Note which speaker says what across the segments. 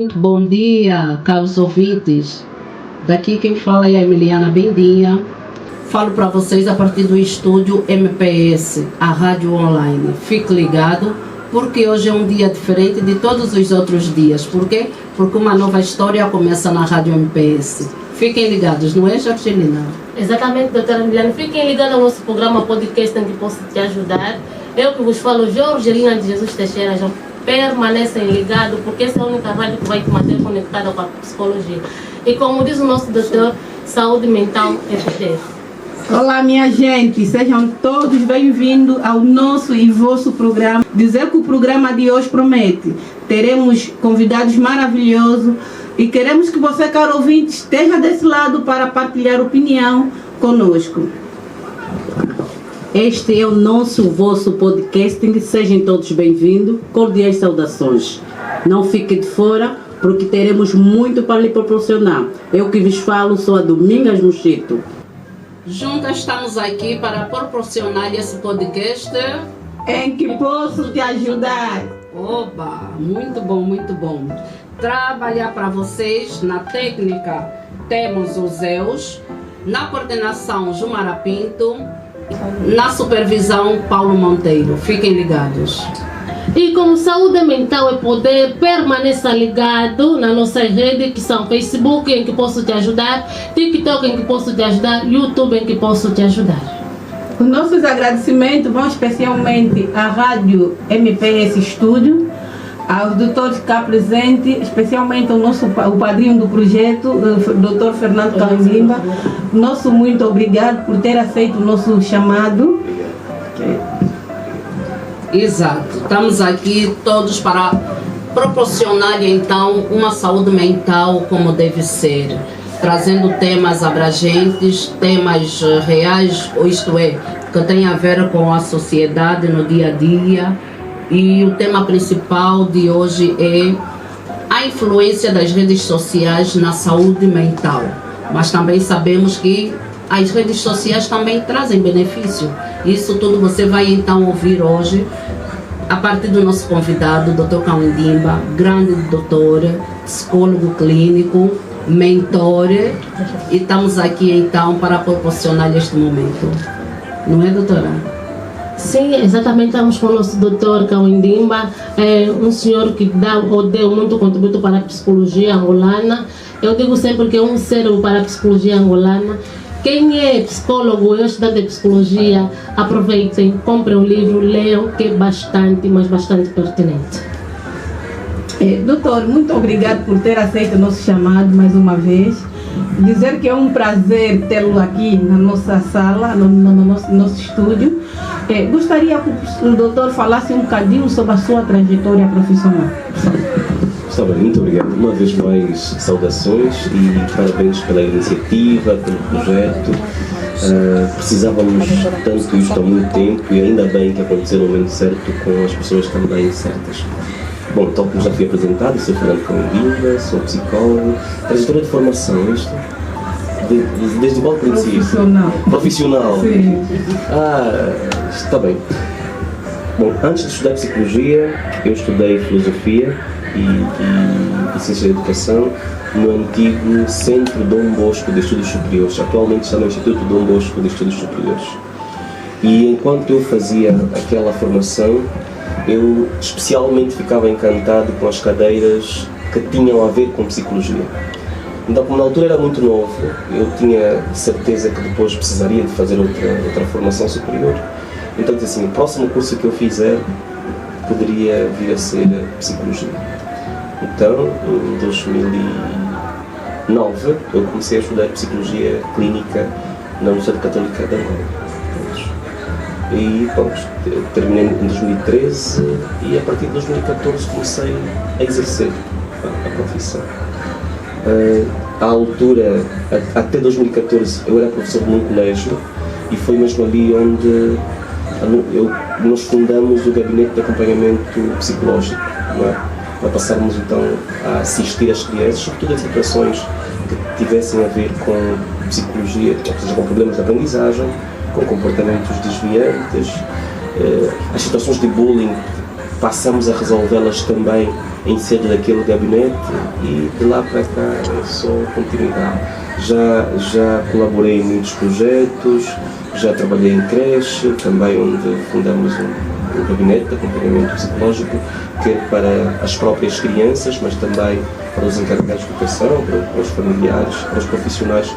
Speaker 1: Bom dia, caros ouvintes. Daqui quem fala é a Emiliana Bendinha. Falo para vocês a partir do estúdio MPS, a rádio online. Fique ligado, porque hoje é um dia diferente de todos os outros dias. Por quê? Porque uma nova história começa na rádio MPS. Fiquem ligados, não é, Jorgelina?
Speaker 2: Exatamente, doutora Emiliana. Fiquem ligados ao nosso programa podcast em que posso te ajudar. Eu que vos falo, Jorgelina de Jesus Teixeira. Já permanecem ligados, porque essa é a única rádio que vai te manter conectada com a psicologia. E como diz o nosso doutor, saúde mental é poder.
Speaker 3: Olá, minha gente, sejam todos bem-vindos ao nosso e vosso programa. Dizer que o programa de hoje promete. Teremos convidados maravilhosos e queremos que você, caro ouvinte, esteja desse lado para partilhar opinião conosco.
Speaker 1: Este é o nosso, vosso podcasting. Sejam todos bem-vindos. Cordiais saudações. Não fique de fora, porque teremos muito para lhe proporcionar. Eu que vos falo sou a Domingas Mochito. Juntas estamos aqui para proporcionar esse podcast
Speaker 3: Em que posso te ajudar?
Speaker 1: Oba, muito bom, muito bom. Trabalhar para vocês na técnica temos os Zeus, na coordenação Jumara Pinto, na supervisão Paulo Monteiro. Fiquem ligados.
Speaker 2: E como saúde mental é poder, permaneça ligado na nossa rede, que são Facebook, em que posso te ajudar, TikTok, em que posso te ajudar, YouTube, em que posso te ajudar.
Speaker 3: Os nossos agradecimentos vão especialmente à Rádio MPS Estúdio, aos doutores cá presentes, especialmente o padrinho do projeto, o doutor Fernando Calindimba. Nosso muito obrigado por ter aceito o nosso chamado.
Speaker 1: Exato, estamos aqui todos para proporcionar então uma saúde mental como deve ser, trazendo temas abrangentes, temas reais, isto é, que tem a ver com a sociedade no dia a dia. E o tema principal de hoje é a influência das redes sociais na saúde mental. Mas também sabemos que as redes sociais também trazem benefício. Isso tudo você vai então ouvir hoje a partir do nosso convidado, Dr. Calindimba, grande doutor, psicólogo clínico, mentor. E estamos aqui então para proporcionar este momento. Não é, doutora?
Speaker 2: Sim, exatamente, estamos com o nosso doutor Calindimba, um senhor que deu muito contributo para a psicologia angolana. Eu digo sempre que é um cérebro para a psicologia angolana. Quem é psicólogo ou estudante de psicologia, aproveitem, comprem o livro, leiam, que é bastante, mas bastante pertinente.
Speaker 3: Doutor, muito obrigado por ter aceito o nosso chamado mais uma vez. Dizer que é um prazer tê-lo aqui na nossa sala, no nosso estúdio. Gostaria que o doutor falasse um bocadinho sobre a sua trajetória profissional.
Speaker 4: Está bem, muito obrigado. Uma vez mais, saudações e parabéns pela iniciativa, pelo projeto. Precisávamos tanto isto há muito tempo e ainda bem que aconteceu no momento certo, com as pessoas também certas. Bom, tal como já fui apresentado, sou Fernando Calindimba, sou psicólogo, trajetória de formação, isto? Desde qual princípio? Profissional.
Speaker 3: Sim.
Speaker 4: Está bem. Bom, antes de estudar psicologia, eu estudei filosofia e ciência da educação no antigo Centro Dom Bosco de Estudos Superiores, atualmente está no Instituto Dom Bosco de Estudos Superiores. E enquanto eu fazia aquela formação, eu especialmente ficava encantado com as cadeiras que tinham a ver com psicologia. Então, como na altura era muito novo, eu tinha certeza que depois precisaria de fazer outra formação superior. Então, disse assim, o próximo curso que eu fizer poderia vir a ser psicologia. Então, em 2009, eu comecei a estudar psicologia clínica na Universidade Católica de Angola. E pronto, terminei em 2013 e a partir de 2014 comecei a exercer a profissão. À altura, até 2014, eu era professor num colégio e foi mesmo ali onde nós fundamos o gabinete de acompanhamento psicológico, não é? Para passarmos então a assistir as crianças, sobretudo em situações que tivessem a ver com psicologia, ou seja, com problemas de aprendizagem, com comportamentos desviantes, as situações de bullying passamos a resolvê-las também em sede daquele gabinete e de lá para cá é só continuidade. Já colaborei em muitos projetos, já trabalhei em creche, também onde fundamos um gabinete de acompanhamento psicológico, que é para as próprias crianças, mas também para os encarregados de educação, para os familiares, para os profissionais.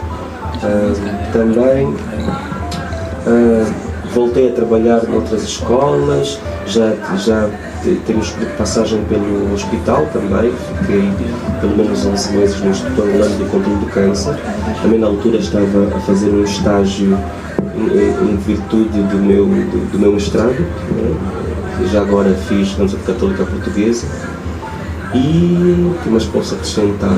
Speaker 4: Também voltei a trabalhar noutras escolas, já temos passagem pelo hospital também, fiquei pelo menos 11 meses no Instituto Angolano de Controle do Câncer. Também na altura estava a fazer um estágio em virtude do meu mestrado, né? Já agora fiz na Universidade Católica Portuguesa. E o que mais posso acrescentar?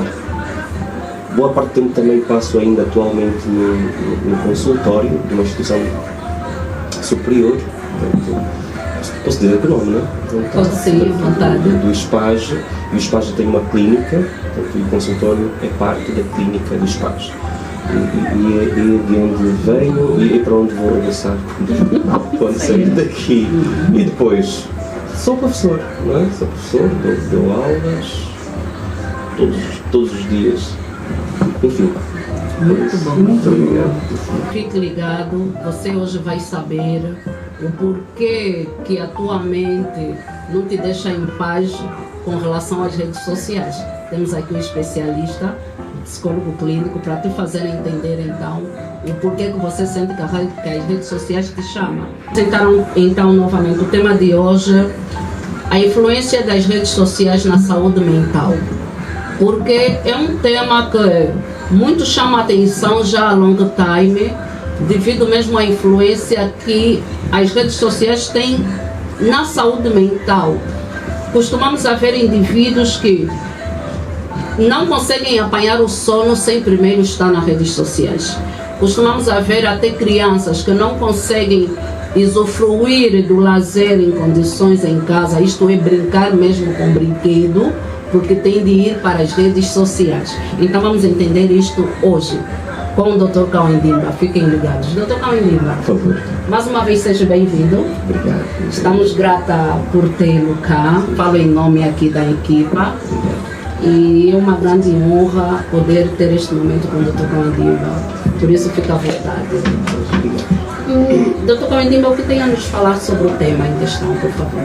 Speaker 4: Boa parte do tempo também passo ainda atualmente no consultório de uma instituição superior, portanto, posso dizer que nome, não é?
Speaker 1: Pode ser, vontade.
Speaker 4: Do SPAG, e o SPAG tem uma clínica, portanto, e o consultório é parte da clínica do SPAG. E é de onde venho e é para onde vou regressar quando sair daqui. E depois, sou professor, não é? Sou professor, dou aulas todos os dias. Enfim.
Speaker 1: Muito bom.
Speaker 4: Muito obrigado.
Speaker 1: Fique ligado, você hoje vai saber o porquê que a tua mente não te deixa em paz com relação às redes sociais. Temos aqui um especialista, psicólogo clínico, para te fazer entender então o porquê que você sente que as redes sociais te chamam. Então, novamente, o tema de hoje, a influência das redes sociais na saúde mental. Porque é um tema que muito chama a atenção já há long time, devido mesmo à influência que as redes sociais têm na saúde mental. Costumamos haver indivíduos que não conseguem apanhar o sono sem primeiro estar nas redes sociais. Costumamos haver até crianças que não conseguem usufruir do lazer em condições em casa, isto é, brincar mesmo com brinquedo, porque tem de ir para as redes sociais. Então vamos entender isto hoje com o Dr. Cão Indimba. Fiquem ligados. Dr. Cão Indimba,
Speaker 4: Por favor.
Speaker 1: mais uma vez seja bem-vindo.
Speaker 4: Obrigado.
Speaker 1: Estamos grata por tê-lo cá. Falo em nome aqui da equipa. E é uma grande honra poder ter este momento com o Dr. Cão Indimba. Por isso fica à vontade. Dr. Cão Indimba, o que tem a nos falar sobre o tema em questão, por favor?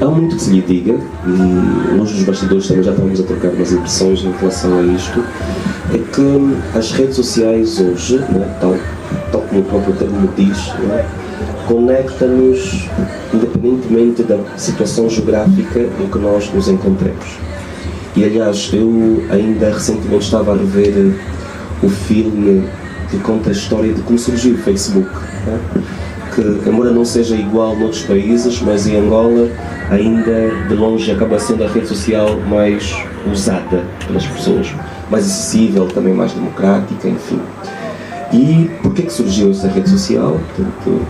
Speaker 4: Há muito que se lhe diga, e nós dos bastidores também já estamos a trocar umas impressões em relação a isto, é que as redes sociais hoje, né, tal como o próprio termo diz, né, conecta-nos independentemente da situação geográfica em que nós nos encontremos. E aliás, eu ainda recentemente estava a rever o filme que conta a história de como surgiu o Facebook, né? Que, embora não seja igual noutros países, mas em Angola ainda de longe acaba sendo a rede social mais usada pelas pessoas, mais acessível, também mais democrática, enfim. E porquê que surgiu essa rede social? Portanto,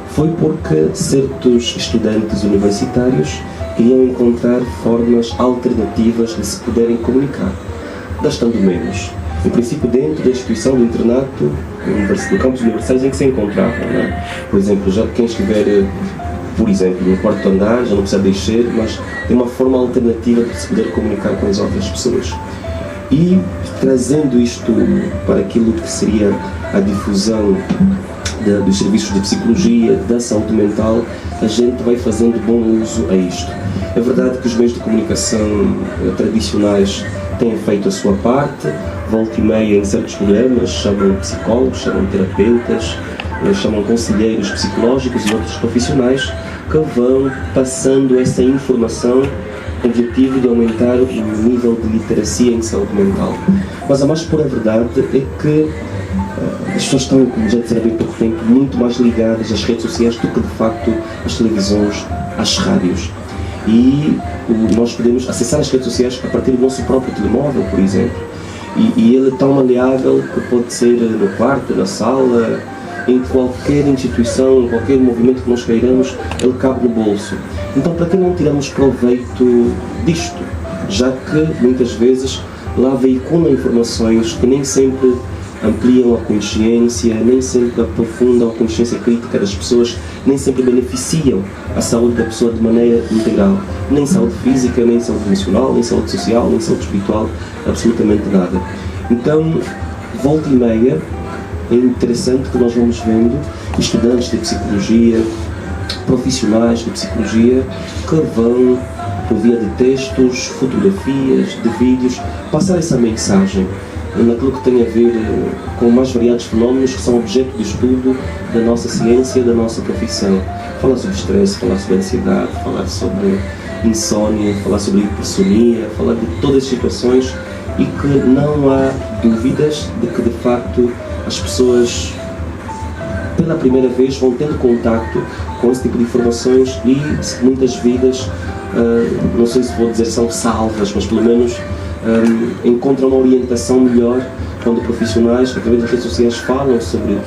Speaker 4: foi porque certos estudantes universitários queriam encontrar formas alternativas de se poderem comunicar, gastando menos. Em princípio, dentro da instituição do internato, no campus universitário em que se encontravam, né? Por exemplo, já quem estiver, por exemplo, no quarto andar, já não precisa descer, mas tem uma forma alternativa de se poder comunicar com as outras pessoas. E trazendo isto para aquilo que seria a difusão dos serviços de psicologia, da saúde mental, a gente vai fazendo bom uso a isto. É verdade que os meios de comunicação tradicionais têm feito a sua parte, volta e meia em certos programas chamam psicólogos, chamam terapeutas, chamam conselheiros psicológicos e outros profissionais que vão passando essa informação com o objetivo de aumentar o nível de literacia em saúde mental. Mas a mais pura verdade é que as pessoas estão, como já disseram há bem pouco tempo, muito mais ligadas às redes sociais do que de facto às televisões, às rádios. E nós podemos acessar as redes sociais a partir do nosso próprio telemóvel, por exemplo. E ele é tão maleável que pode ser no quarto, na sala, em qualquer instituição, em qualquer movimento que nós queiramos, ele cabe no bolso. Então, para que não tiramos proveito disto? Já que muitas vezes lá veiculam informações que nem sempre ampliam a consciência, nem sempre aprofundam a consciência crítica das pessoas, nem sempre beneficiam a saúde da pessoa de maneira integral. Nem saúde física, nem saúde emocional, nem saúde social, nem saúde espiritual, absolutamente nada. Então, volta e meia, é interessante que nós vamos vendo estudantes de psicologia, profissionais de psicologia, que vão, por via de textos, fotografias, de vídeos, passar essa mensagem naquilo que tem a ver com mais variados fenómenos que são objeto de estudo da nossa ciência, da nossa profissão. Falar sobre estresse, falar sobre ansiedade, falar sobre insônia, falar sobre hipersonia, falar de todas as situações, e que não há dúvidas de que de facto as pessoas pela primeira vez vão tendo contacto com esse tipo de informações e muitas vidas, não sei se vou dizer são salvas, mas pelo menos encontram uma orientação melhor quando profissionais, através das redes sociais, falam sobre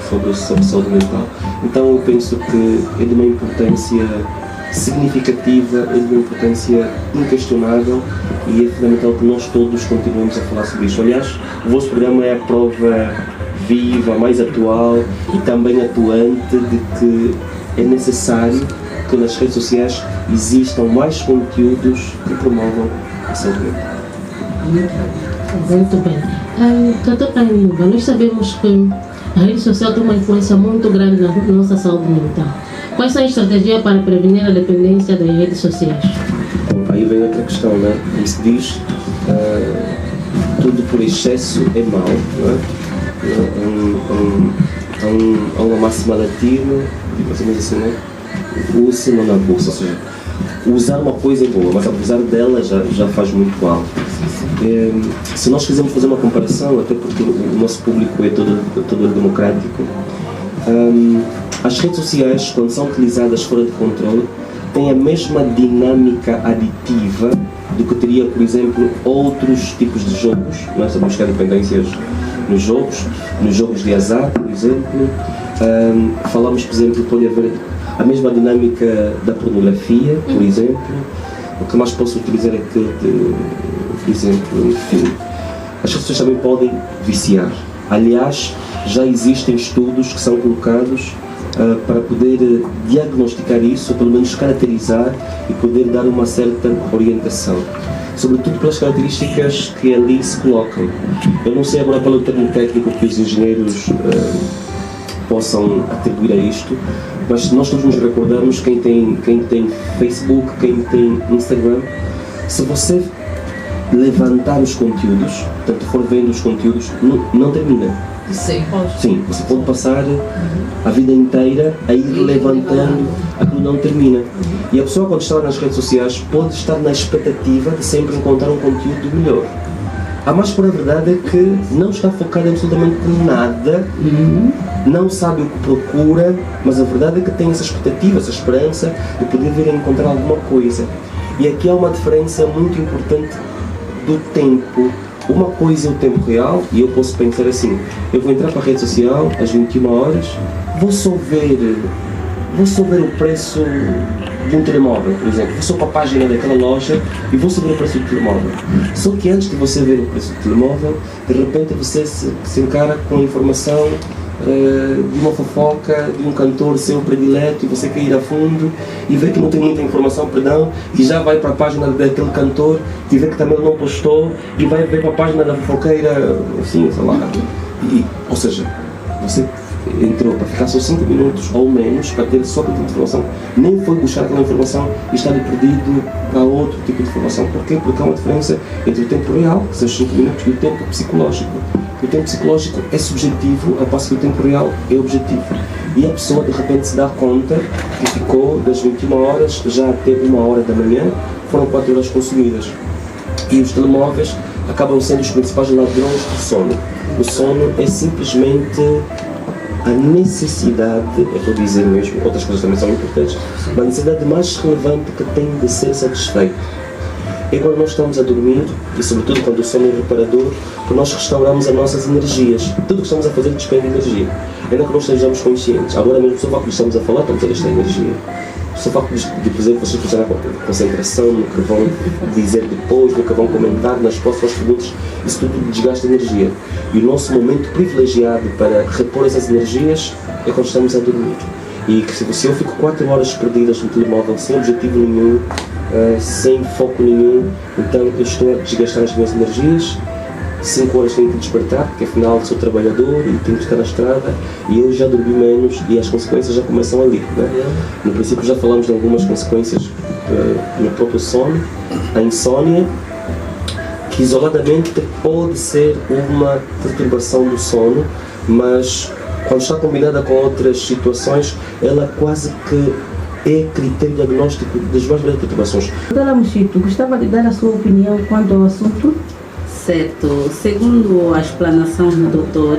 Speaker 4: saúde mental. Então eu penso que é de uma importância significativa, é de uma importância inquestionável, e é fundamental que nós todos continuemos a falar sobre isso. Aliás, o vosso programa é a prova viva, mais atual e também atuante de que é necessário que nas redes sociais existam mais conteúdos que promovam a saúde mental.
Speaker 2: Muito bem. Doutor Canimba, nós sabemos que a rede social tem uma influência muito grande na nossa saúde mental. Quais são as estratégias para prevenir a dependência das redes sociais?
Speaker 4: Bom, aí vem outra questão, né? Como se diz, tudo por excesso é mau, não é? Há uma máxima latina, assim, né? Use não abusa, ou seja, usar uma coisa é boa, mas abusar dela já faz muito mal. Se nós quisermos fazer uma comparação, até porque o nosso público é todo democrático, as redes sociais, quando são utilizadas fora de controle, têm a mesma dinâmica aditiva do que teria, por exemplo, outros tipos de jogos. Nós sabemos que há dependências nos jogos de azar, por exemplo. Falamos, por exemplo, pode haver a mesma dinâmica da pornografia, por exemplo. O que mais posso utilizar aqui, por exemplo, enfim. As pessoas também podem viciar. Aliás, já existem estudos que são colocados para poder diagnosticar isso, ou pelo menos caracterizar e poder dar uma certa orientação, sobretudo pelas características que ali se colocam. Eu não sei agora pelo termo técnico que os engenheiros possam atribuir a isto, mas nós todos nos recordamos, quem tem Facebook, quem tem Instagram, se você levantar os conteúdos, portanto for vendo os conteúdos, não termina.
Speaker 1: Sim.
Speaker 4: Sim, você pode passar a vida inteira a ir levantando, aquilo não termina. E a pessoa, quando está nas redes sociais, pode estar na expectativa de sempre encontrar um conteúdo melhor. A mais pura verdade é que não está focado em absolutamente nada, não sabe o que procura, mas a verdade é que tem essa expectativa, essa esperança de poder vir a encontrar alguma coisa. E aqui há uma diferença muito importante do tempo. Uma coisa é o tempo real, e eu posso pensar assim: eu vou entrar para a rede social às 21 horas, vou só ver o preço de um telemóvel, por exemplo. Vou só para a página daquela loja e vou saber o preço do telemóvel. Só que antes de você ver o preço do telemóvel, de repente você se encara com a informação de uma fofoca de um cantor seu predileto, e você quer ir a fundo e vê que não tem muita informação, e já vai para a página daquele cantor e vê que também ele não postou, e vai ver para a página da fofoqueira, assim, sei lá. Ou seja, você entrou para ficar só 5 minutos ou menos para ter só aquela informação, nem foi buscar aquela informação e está ali perdido para outro tipo de informação. Porquê? Porque há uma diferença entre o tempo real, que são 5 minutos, e o tempo psicológico. O tempo psicológico é subjetivo, ao passo que o tempo real é objetivo. E a pessoa de repente se dá conta que ficou das 21 horas já até 1 hora da manhã, foram 4 horas consumidas. E os telemóveis acabam sendo os principais ladrões do sono. O sono é simplesmente a necessidade, é para dizer mesmo, outras coisas também são importantes, mas a necessidade mais relevante que tem de ser satisfeita. É quando nós estamos a dormir, e sobretudo quando o sono é reparador, que nós restauramos as nossas energias. Tudo o que estamos a fazer despende de energia, ainda que nós estejamos conscientes. Agora mesmo, só que estamos a falar, estamos a gastar energia. só o facto de, por exemplo, vocês fizeram a concentração, no que vão dizer depois, no que vão comentar nas próximas perguntas, isso tudo desgasta energia. E o nosso momento privilegiado para repor essas energias é quando estamos a dormir. E que se eu fico 4 horas perdidas no telemóvel, sem objetivo nenhum, sem foco nenhum, então eu estou a desgastar as minhas energias. 5 horas tenho que despertar, porque afinal sou trabalhador e tenho que estar na estrada, e eu já dormi menos e as consequências já começam ali, né? No princípio já falamos de algumas consequências no próprio sono, a insónia, que isoladamente pode ser uma perturbação do sono, mas quando está combinada com outras situações, ela quase que é critério diagnóstico das mais grandes perturbações.
Speaker 3: Doutora Mochito, gostava de dar a sua opinião quanto ao assunto?
Speaker 5: Certo, segundo a explanação do doutor,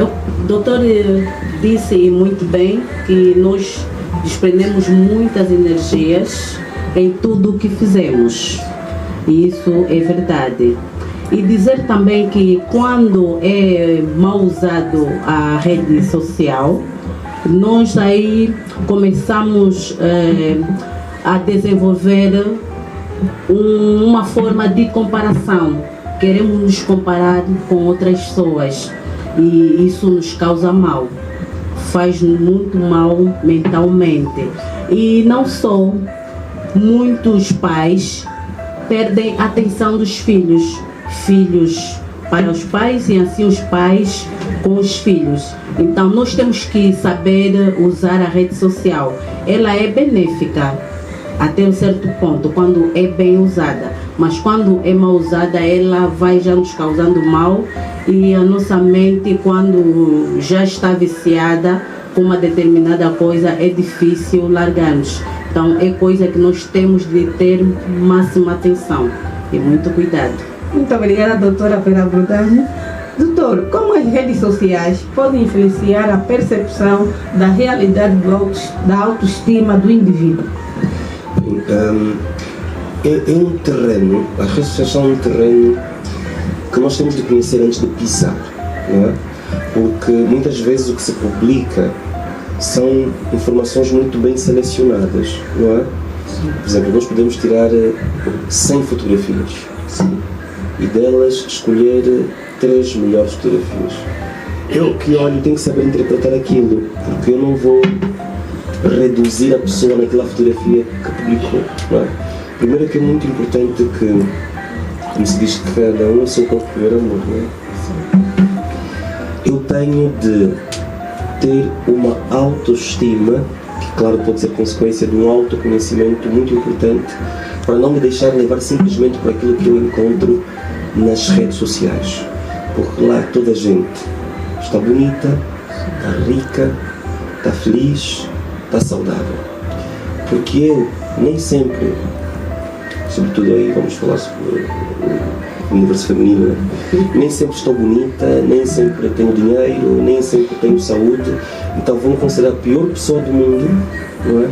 Speaker 5: o doutor disse muito bem que nós desprendemos muitas energias em tudo o que fizemos, e isso é verdade. E dizer também que quando é mal usado a rede social, nós aí começamos a desenvolver uma forma de comparação. Queremos nos comparar com outras pessoas e isso nos causa mal, faz muito mal mentalmente. E não só, muitos pais perdem a atenção dos filhos para os pais e assim os pais com os filhos. Então nós temos que saber usar a rede social. Ela é benéfica até um certo ponto, quando é bem usada, mas quando é mal usada, ela vai já nos causando mal, e a nossa mente, quando já está viciada com uma determinada coisa, é difícil largarmos. Então é coisa que nós temos de ter máxima atenção e muito cuidado.
Speaker 3: Muito obrigada, doutora, pela abordagem. Doutor, como as redes sociais podem influenciar a percepção da realidade da autoestima do indivíduo?
Speaker 4: É um terreno, as redes sociais são um terreno que nós temos de conhecer antes de pisar, não é? Porque muitas vezes o que se publica são informações muito bem selecionadas, não é? Por exemplo, nós podemos tirar 100 fotografias, sim, e delas escolher 3 melhores fotografias. Eu que olho tenho que saber interpretar aquilo, porque eu não vou reduzir a pessoa naquela fotografia que publicou, não é? Primeiro que é muito importante que, como se diz, que cada um é seu próprio primeiro amor, não é? Eu tenho de ter uma autoestima, que claro pode ser consequência de um autoconhecimento muito importante, para não me deixar levar simplesmente por aquilo que eu encontro nas redes sociais, porque lá toda a gente está bonita, está rica, está feliz, está saudável, porque eu nem sempre, sobretudo aí vamos falar sobre o universo feminino, nem sempre estou bonita, nem sempre tenho dinheiro, nem sempre tenho saúde, então vou me considerar a pior pessoa do mundo, não é?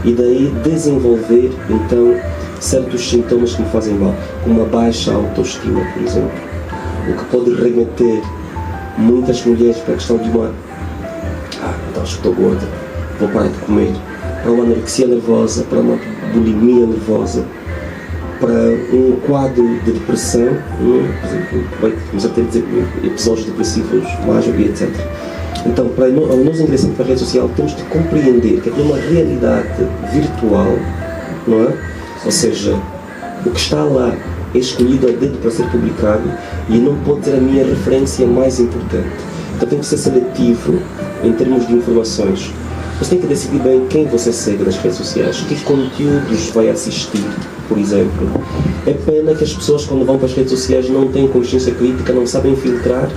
Speaker 4: E daí desenvolver então certos sintomas que me fazem mal, como uma baixa autoestima, por exemplo, o que pode remeter muitas mulheres para a questão de uma então estou gorda, vou parar de comer, para uma anorexia nervosa, para uma bulimia nervosa, para um quadro de depressão, por exemplo, vai começar a ter episódios depressivos, mágica, etc. Então, ao nós ingressarmos para a rede social, temos de compreender que é uma realidade virtual, não é? Ou seja, o que está lá é escolhido a dedo para ser publicado e não pode ser a minha referência mais importante. Então, tenho que ser seletivo em termos de informações. Você tem que decidir bem quem você segue nas redes sociais, que conteúdos vai assistir, por exemplo. É pena que as pessoas, quando vão para as redes sociais, não têm consciência crítica, não sabem filtrar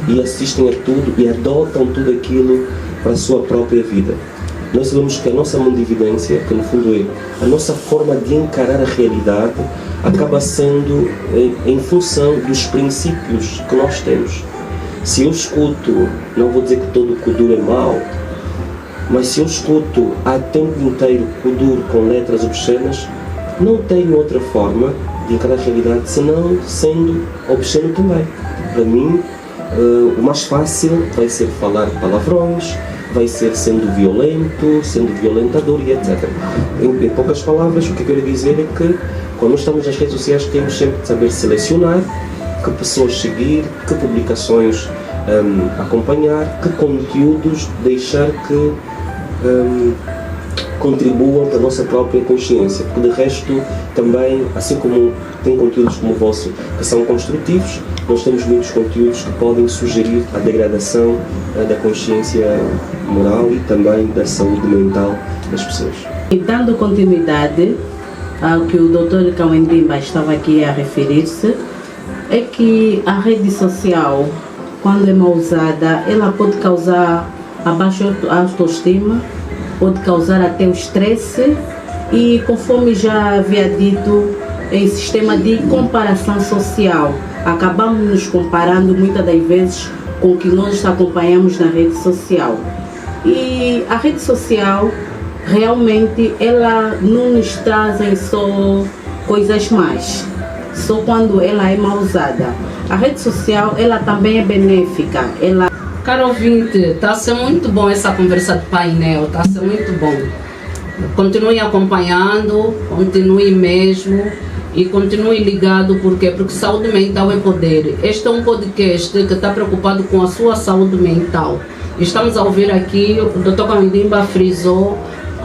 Speaker 4: e assistem a tudo e adotam tudo aquilo para a sua própria vida. Nós sabemos que a nossa mundividência, que no fundo é a nossa forma de encarar a realidade, acaba sendo em função dos princípios que nós temos. Se eu escuto, não vou dizer que todo Kuduro é mau, mas se eu escuto há tempo inteiro Kuduro com letras obscenas, não tenho outra forma de encarar a realidade senão sendo obsceno também. Para mim, o mais fácil vai ser falar palavrões, vai ser sendo violento, sendo violentador e etc. Em poucas palavras, o que eu quero dizer é que quando nós estamos nas redes sociais temos sempre de saber selecionar que pessoas seguir, que publicações acompanhar, que conteúdos deixar que contribuam para a nossa própria consciência, porque de resto também, assim como tem conteúdos como o vosso que são construtivos, nós temos muitos conteúdos que podem sugerir a degradação da consciência moral e também da saúde mental das pessoas.
Speaker 5: E dando continuidade ao que o Dr. Cão Indimba estava aqui a referir-se, é que a rede social, quando é mal usada, ela pode causar a baixa autoestima, pode causar até o estresse e, conforme já havia dito, em sistema de comparação social. Acabamos nos comparando muitas das vezes com o que nós acompanhamos na rede social. E a rede social, realmente, ela não nos traz só coisas más, só quando ela é mal usada. A rede social, ela também é benéfica.
Speaker 1: Caro ouvinte, está a ser muito bom essa conversa de painel, está a ser muito bom. Continue acompanhando, continue mesmo e continue ligado, porque saúde mental é poder. Este é um podcast que está preocupado com a sua saúde mental. Estamos a ouvir aqui, o Dr. Cão Indimba frisou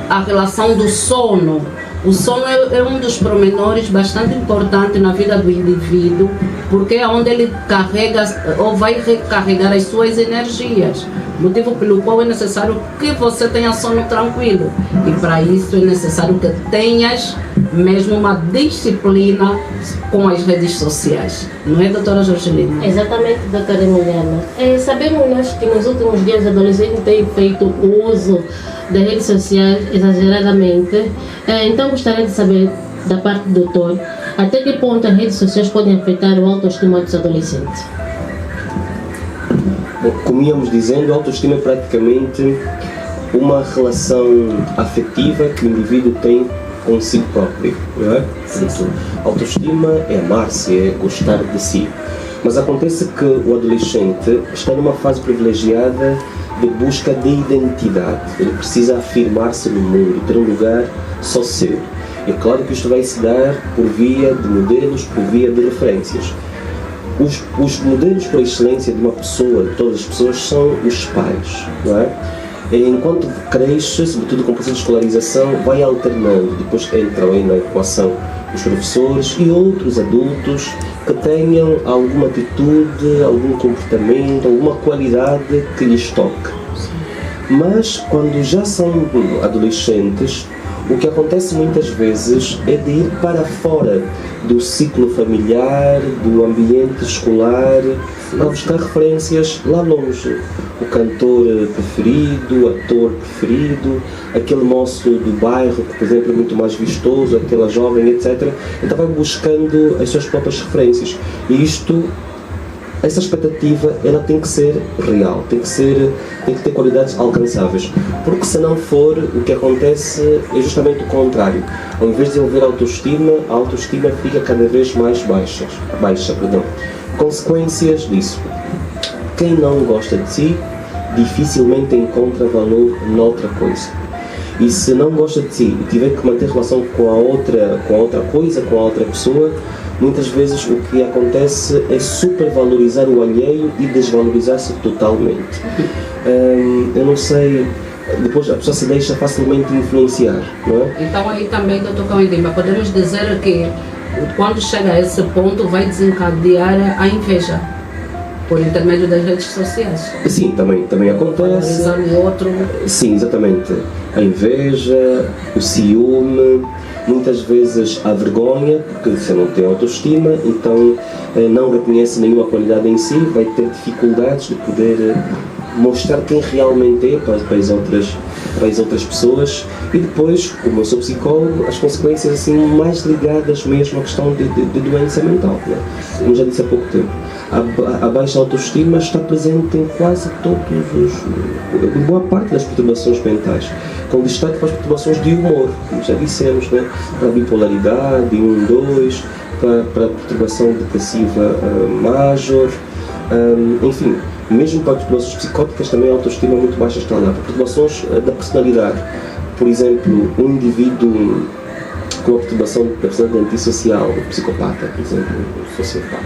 Speaker 1: a relação do sono. O sono é um dos pormenores bastante importante na vida do indivíduo, porque é onde ele carrega ou vai recarregar as suas energias, motivo pelo qual é necessário que você tenha sono tranquilo, e para isso é necessário que tenhas mesmo uma disciplina com as redes sociais, não é, doutora Jorgelina?
Speaker 2: Exatamente, doutora Emiliana. Sabemos nós que nos últimos dias adolescentes têm feito o uso das redes sociais exageradamente. Então gostaria de saber da parte do doutor, até que ponto as redes sociais podem afetar o autoestima dos adolescentes?
Speaker 4: Bom, como íamos dizendo, a autoestima é praticamente uma relação afetiva que o indivíduo tem consigo próprio, não é? Portanto, autoestima é amar-se, é gostar de si. Mas acontece que o adolescente está numa fase privilegiada de busca de identidade. Ele precisa afirmar-se no mundo, ter um lugar só seu. É claro que isto vai se dar por via de modelos, por via de referências. Os modelos por excelência de uma pessoa, de todas as pessoas, são os pais, não é? Enquanto cresce, sobretudo com o processo de escolarização, vai alternando, depois entram aí na equação os professores e outros adultos que tenham alguma atitude, algum comportamento, alguma qualidade que lhes toque. Mas quando já são adolescentes, o que acontece muitas vezes é de ir para fora do ciclo familiar, do ambiente escolar, para buscar referências lá longe. O cantor preferido, o ator preferido, aquele moço do bairro que, por exemplo, é muito mais vistoso, aquela jovem, etc. Então vai buscando as suas próprias referências. E essa expectativa, ela tem que ser real, tem que ter qualidades alcançáveis, porque se não for, o que acontece é justamente o contrário. Ao invés de desenvolver a autoestima fica cada vez mais baixa. Consequências disso: quem não gosta de si dificilmente encontra valor noutra coisa. E se não gosta de si e tiver que manter relação com a outra coisa, com a outra pessoa, muitas vezes o que acontece é supervalorizar o alheio e desvalorizar-se totalmente. Eu não sei, depois a pessoa se deixa facilmente influenciar, não é?
Speaker 1: Então aí também, doutor Cão Indimba, podemos dizer que quando chega a esse ponto vai desencadear a inveja por intermédio das redes sociais.
Speaker 4: Sim, também acontece.
Speaker 1: Valorizar o outro.
Speaker 4: Sim, exatamente. A inveja, o ciúme, muitas vezes a vergonha, porque você não tem autoestima, então não reconhece nenhuma qualidade em si, vai ter dificuldades de poder mostrar quem realmente é para as outras pessoas. E depois, como eu sou psicólogo, as consequências assim mais ligadas mesmo à questão de doença mental, né? Como já disse há pouco tempo, a baixa autoestima está presente em quase em boa parte das perturbações mentais, com destaque para as perturbações de humor, como já dissemos, né? Para a bipolaridade 1, 2, para a perturbação depressiva major, enfim. mesmo para perturbações psicóticas, também a autoestima muito baixa está lá. Para perturbações da personalidade, por exemplo, um indivíduo com a perturbação da personalidade antissocial, o psicopata, por exemplo, o sociopata,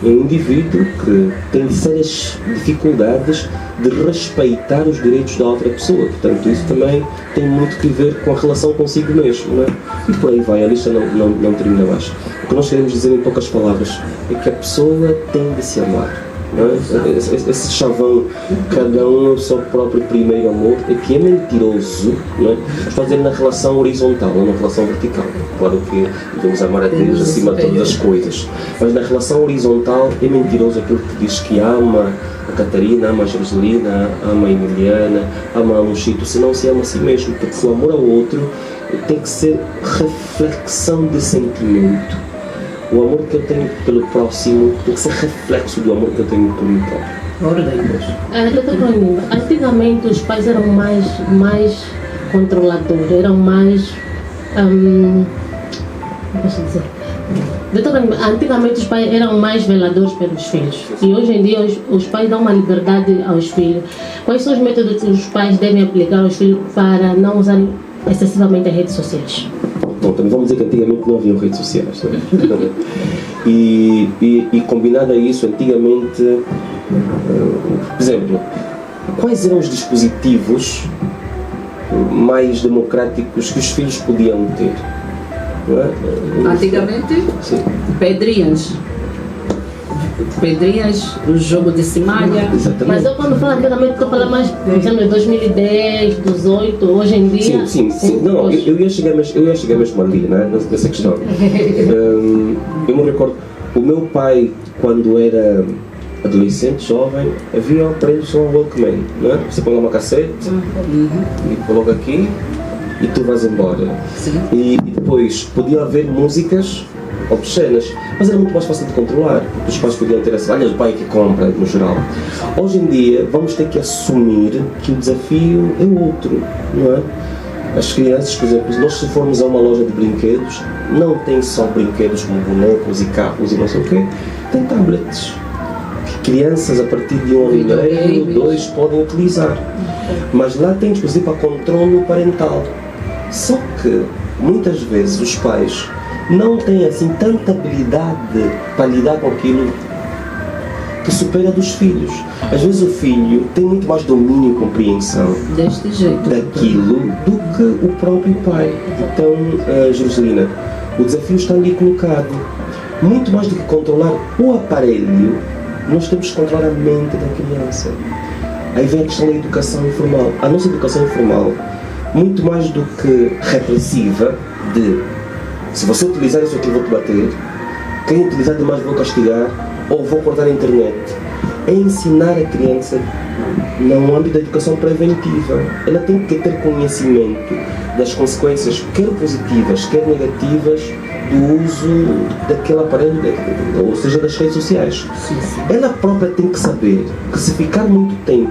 Speaker 4: é um indivíduo que tem sérias dificuldades de respeitar os direitos da outra pessoa. Portanto, isso também tem muito que ver com a relação consigo mesmo, não é? E por aí vai, a lista não termina mais. O que nós queremos dizer em poucas palavras é que a pessoa tem de se amar. Não é? Esse chavão, cada um é o seu próprio primeiro amor, é que é mentiroso, não é? Estou a dizer na relação horizontal, não na relação vertical. Claro que devemos amar a Deus acima de todas as coisas, mas na relação horizontal é mentiroso aquele que diz que ama a Catarina, ama a Jorgelina, ama a Emiliana, ama a Luchito, se não se ama a si mesmo, porque o amor ao outro tem que ser reflexão de sentimento. O amor que eu tenho pelo próximo tem que ser reflexo do amor que eu tenho por mim próprio.
Speaker 2: Doutor Cronino, antigamente os pais eram mais controladores, eram mais... posso dizer? Doutor Cronino, antigamente os pais eram mais veladores pelos filhos. E hoje em dia os pais dão uma liberdade aos filhos. Quais são os métodos que os pais devem aplicar aos filhos para não usarem excessivamente as redes sociais?
Speaker 4: Bom, também vamos dizer que antigamente não haviam redes sociais, não é? E combinado a isso, antigamente, por exemplo, quais eram os dispositivos mais democráticos que os filhos podiam ter? Não é?
Speaker 1: Antigamente,
Speaker 4: sim.
Speaker 1: pedrinhas, o jogo de cimalha.
Speaker 4: Exatamente.
Speaker 2: Mas eu quando falo antigamente estou falando mais, por exemplo, 2010, 2018, hoje em dia...
Speaker 4: Sim. Não, eu ia chegar mesmo ali, né, nessa questão. Eu me recordo, o meu pai, quando era adolescente, jovem, havia um aparelho chamado Walkman, né? Você põe lá uma cassete e coloca aqui e tu vais embora. E depois podia haver músicas obscenas, mas era muito mais fácil de controlar, porque os pais podiam ter essa, olha, o pai que compra, no geral. Hoje em dia, vamos ter que assumir que o desafio é outro, não é? As crianças, por exemplo, nós se formos a uma loja de brinquedos, não tem só brinquedos como bonecos e carros e não sei o quê, tem tablets. Que crianças, a partir de 1 ano e meio, 2, podem utilizar. Mas lá tem dispositivo para controle parental. Só que, muitas vezes, os pais não têm assim tanta habilidade para lidar com aquilo que supera a dos filhos. Às vezes o filho tem muito mais domínio e compreensão
Speaker 1: Deste jeito
Speaker 4: daquilo do que o próprio pai. Então, Jorgelina, o desafio está ali colocado. Muito mais do que controlar o aparelho, nós temos que controlar a mente da criança. Aí vem a questão da educação informal. A nossa educação informal, muito mais do que repressiva, de se você utilizar isso aqui vou te bater, quem utilizar demais vou castigar ou vou cortar a internet, é ensinar a criança no âmbito da educação preventiva. Ela tem que ter conhecimento das consequências, quer positivas, quer negativas, do uso daquele aparelho, ou seja, das redes sociais. Ela própria tem que saber que se ficar muito tempo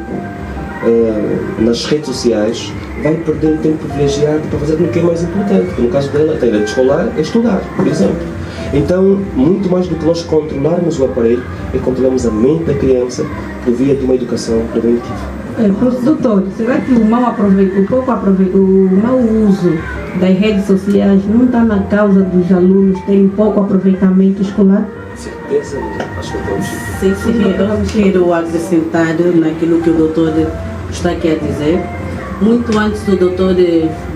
Speaker 4: nas redes sociais, vai perder o tempo privilegiado para fazer o que é mais importante. Porque no caso dela, a idade escolar é estudar, por exemplo. Então, muito mais do que nós controlarmos o aparelho, é controlarmos a mente da criança por via de uma educação preventiva.
Speaker 3: Doutor, será que o mau uso das redes sociais não está na causa dos alunos terem pouco aproveitamento escolar?
Speaker 4: Certeza, acho que estamos.
Speaker 5: Sim, eu quero acrescentar naquilo que o doutor está aqui a dizer. Muito antes o doutor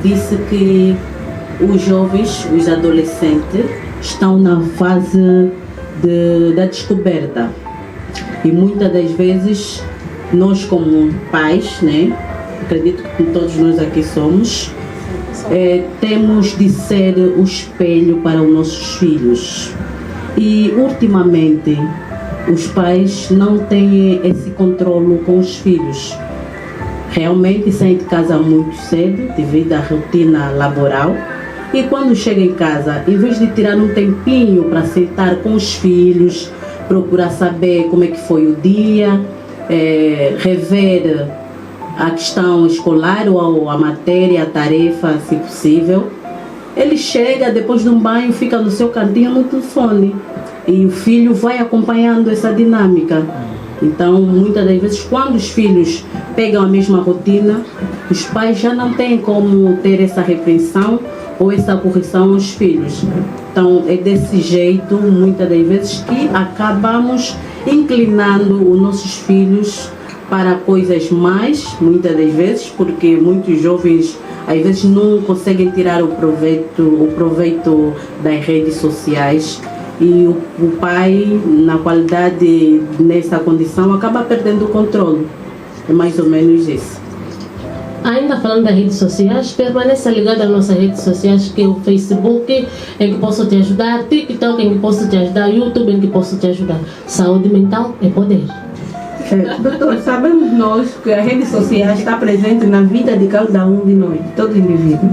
Speaker 5: disse que os jovens, os adolescentes, estão na fase da descoberta. E muitas das vezes, nós como pais, né, acredito que todos nós aqui somos, temos de ser o espelho para os nossos filhos. E ultimamente, os pais não têm esse controle com os filhos. Realmente saem de casa muito cedo devido à rotina laboral e quando chega em casa, em vez de tirar um tempinho para sentar com os filhos, procurar saber como é que foi o dia, rever a questão escolar ou a matéria, a tarefa, se possível, ele chega depois de um banho, fica no seu cantinho no telefone e o filho vai acompanhando essa dinâmica. Então, muitas das vezes, quando os filhos pegam a mesma rotina, os pais já não têm como ter essa repreensão ou essa correção aos filhos. Então, é desse jeito, muitas das vezes, que acabamos inclinando os nossos filhos para coisas mais, muitas das vezes, porque muitos jovens às vezes não conseguem tirar o proveito das redes sociais, e o pai, na qualidade nessa condição, acaba perdendo o controle. É mais ou menos isso.
Speaker 2: Ainda falando das redes sociais, permaneça ligado às nossas redes sociais, que é o Facebook, em que posso te ajudar, TikTok, em que posso te ajudar, YouTube, em que posso te ajudar. Saúde mental é poder.
Speaker 3: Doutor, sabemos nós que a rede social está presente na vida de cada um de nós, de todo indivíduo.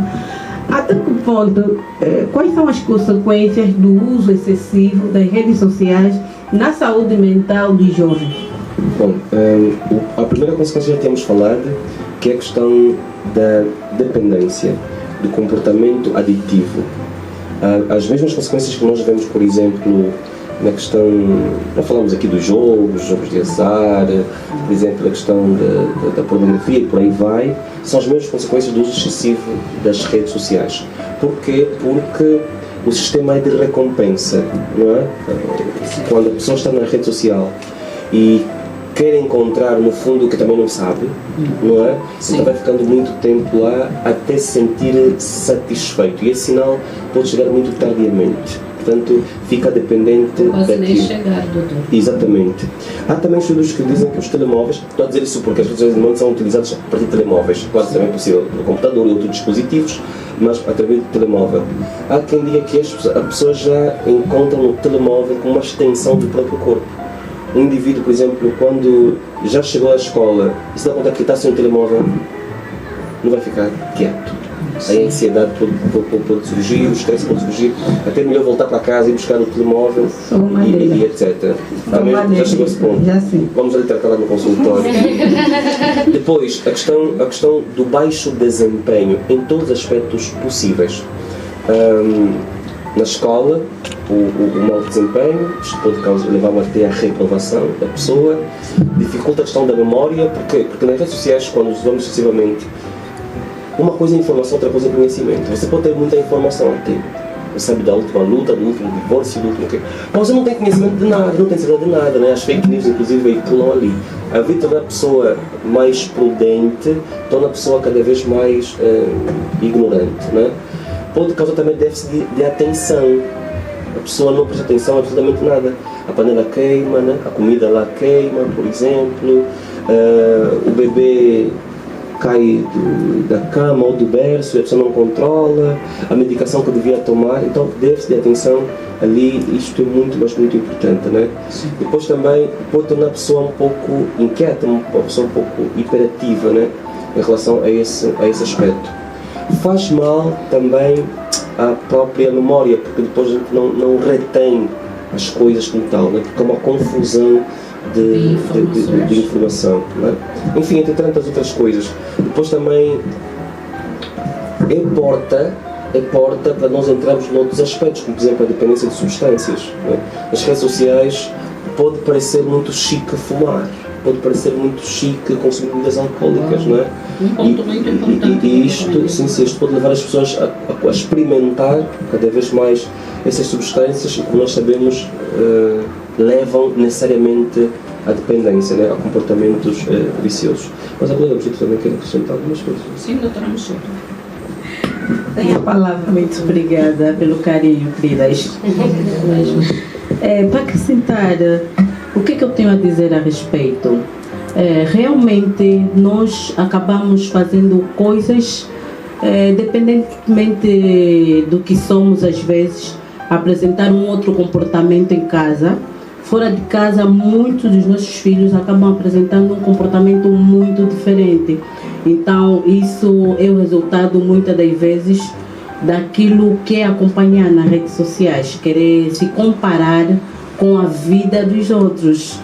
Speaker 3: Até que ponto, quais são as consequências do uso excessivo das redes sociais na saúde mental dos jovens?
Speaker 4: Bom, a primeira consequência já temos falado, que é a questão da dependência, do comportamento aditivo. As mesmas consequências que nós vemos, por exemplo, na questão, nós falamos aqui dos jogos de azar, por exemplo, a questão da pornografia e por aí vai, são as mesmas consequências do uso excessivo das redes sociais. Porquê? Porque o sistema é de recompensa, não é? Quando a pessoa está na rede social e quer encontrar no fundo o que também não sabe, não é? Então vai ficando muito tempo lá até se sentir satisfeito, e esse sinal pode chegar muito tardiamente. Portanto, fica dependente
Speaker 1: quase nem
Speaker 4: daquilo.
Speaker 1: chegar, doutor.
Speaker 4: Exatamente. Há também estudos que dizem que os telemóveis, estou a dizer isso porque as redes sociais são utilizadas a partir de telemóveis, quase também é possível no computador e outros dispositivos, mas através do telemóvel. Há quem diga que a pessoa já encontra no telemóvel como uma extensão do próprio corpo. Um indivíduo, por exemplo, quando já chegou à escola e se dá conta que está sem o telemóvel, não vai ficar quieto. A ansiedade pode surgir, o estresse pode surgir, até melhor voltar para casa e buscar o telemóvel e etc. Também já chegou a esse ponto. Vamos ali tratar lá no consultório. Depois, a questão do baixo desempenho em todos os aspectos possíveis. Na escola, o mau desempenho, isto pode levar até à reprovação da pessoa, dificulta a questão da memória, porque nas redes sociais, quando usamos excessivamente, uma coisa é informação, outra coisa é conhecimento. Você pode ter muita informação, você sabe da última luta, do último divórcio, do último quê, mas você não tem conhecimento de nada, não tem certeza de nada, né? As fake news inclusive veiculam ali. A vida torna a pessoa mais prudente, torna a pessoa cada vez mais ignorante, né? Pode causar também déficit de atenção. A pessoa não presta atenção a absolutamente nada. A panela queima, né? A comida lá queima, por exemplo. O bebê cai da cama ou do berço e a pessoa não controla. A medicação que devia tomar. Então, déficit de atenção ali, isto é muito, mas muito importante, né? Depois também pode tornar a pessoa um pouco inquieta, uma pessoa um pouco hiperativa, né? Em relação a esse aspecto. Faz mal também à própria memória, porque depois a gente não retém as coisas como tal, né? Porque é uma confusão de informação, né? Enfim, entre tantas outras coisas. Depois também é porta para nós entrarmos noutros aspectos, como por exemplo a dependência de substâncias, né? As redes sociais pode parecer muito chique fumar, pode parecer muito chique consumir bebidas alcoólicas, não é?
Speaker 1: Um ponto muito importante.
Speaker 4: E isto pode levar as pessoas a experimentar cada vez mais essas substâncias que, como nós sabemos, levam necessariamente à dependência, né? A comportamentos viciosos. Mas a colega Brigitte também quer acrescentar algumas coisas.
Speaker 1: Sim, doutora Michel.
Speaker 3: Tem a palavra.
Speaker 5: Muito obrigada pelo carinho, queridas. Para acrescentar, o que eu tenho a dizer a respeito? Realmente nós acabamos fazendo coisas, independentemente do que somos, às vezes, apresentar um outro comportamento em casa. Fora de casa, muitos dos nossos filhos acabam apresentando um comportamento muito diferente. Então, isso é o resultado, muitas das vezes, daquilo que é acompanhar nas redes sociais, querer se comparar com a vida dos outros.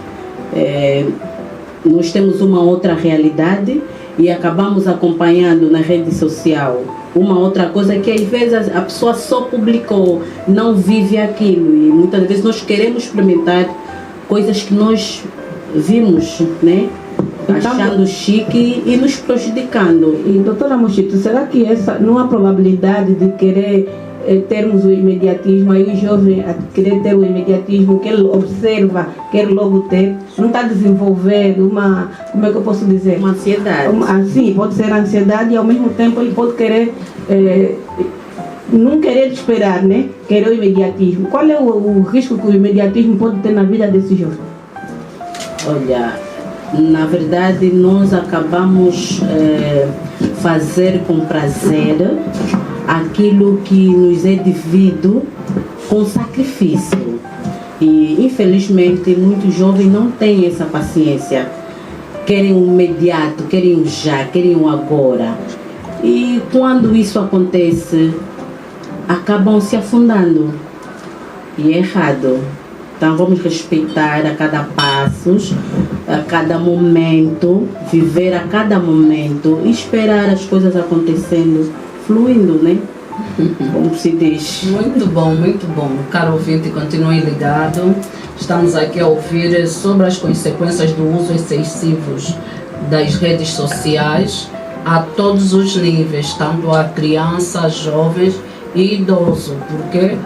Speaker 5: Nós temos uma outra realidade e acabamos acompanhando na rede social uma outra coisa que às vezes a pessoa só publicou, não vive aquilo, e muitas vezes nós queremos experimentar coisas que nós vimos, né?
Speaker 3: Então,
Speaker 5: Achando chique e nos prejudicando.
Speaker 3: E doutora Mochito, será que não há probabilidade de querer termos o imediatismo, aí o jovem a querer ter o imediatismo que ele observa, quer logo ter, não está a desenvolver uma, como é que eu posso dizer?
Speaker 5: Uma ansiedade.
Speaker 3: Sim, pode ser ansiedade e ao mesmo tempo ele pode querer, não querer esperar, né? Querer o imediatismo. Qual é o risco que o imediatismo pode ter na vida desse jovem?
Speaker 5: Olha, na verdade nós acabamos fazer com prazer aquilo que nos é devido com sacrifício. E infelizmente muitos jovens não têm essa paciência. Querem o imediato, querem o já, querem o agora. E quando isso acontece, acabam se afundando. E é errado. Então vamos respeitar a cada passo, a cada momento, viver a cada momento e esperar as coisas acontecendo, fluindo, né? Como se diz.
Speaker 1: Muito bom, muito bom. Caro ouvinte, continue ligado. Estamos aqui a ouvir sobre as consequências do uso excessivo das redes sociais a todos os níveis, tanto a criança, jovens e idoso. Por quê?